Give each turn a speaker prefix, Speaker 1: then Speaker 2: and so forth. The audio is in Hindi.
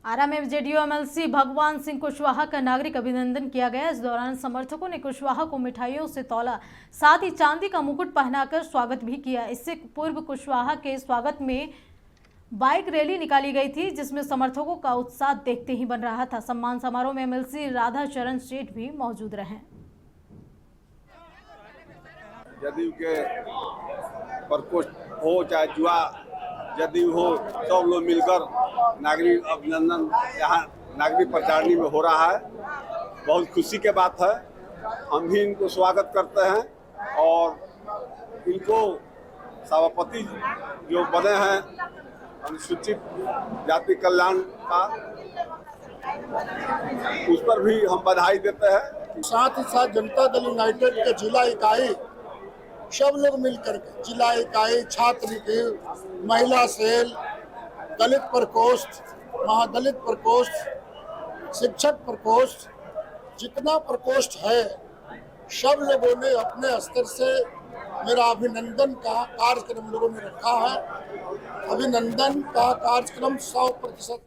Speaker 1: आरा में जेडीयू एमएलसी भगवान सिंह कुशवाहा का नागरिक अभिनंदन किया गया। इस दौरान समर्थकों ने कुशवाहा को मिठाइयों से तौला, साथ ही चांदी का मुकुट पहनाकर स्वागत भी किया। इससे पूर्व कुशवाहा के स्वागत में बाइक रैली निकाली गई थी, जिसमें समर्थकों का उत्साह देखते ही बन रहा था। सम्मान समारोह में एमएलसी राधा चरण सेठ भी मौजूद रहे।
Speaker 2: जदयू के प्रकोष्ठ हो चाहे जुआ जदयू हो, सब लोग मिलकर नागरिक अभिनंदन यहाँ नागरिक प्रचारणी में हो रहा है। बहुत खुशी के बात है। हम भी इनको स्वागत करते हैं और इनको सभापति जो बने हैं अनुसूचित जाति कल्याण का, उस पर भी हम बधाई देते हैं।
Speaker 3: साथ ही साथ जनता दल यूनाइटेड के जिला इकाई सब लोग मिलकर के जिला इकाई, छात्र की, महिला सेल, दलित प्रकोष्ठ, महादलित प्रकोष्ठ, शिक्षक प्रकोष्ठ, जितना प्रकोष्ठ है सब लोगों ने अपने स्तर से मेरा अभिनंदन का कार्यक्रम लोगों ने रखा है। अभिनंदन का कार्यक्रम 100%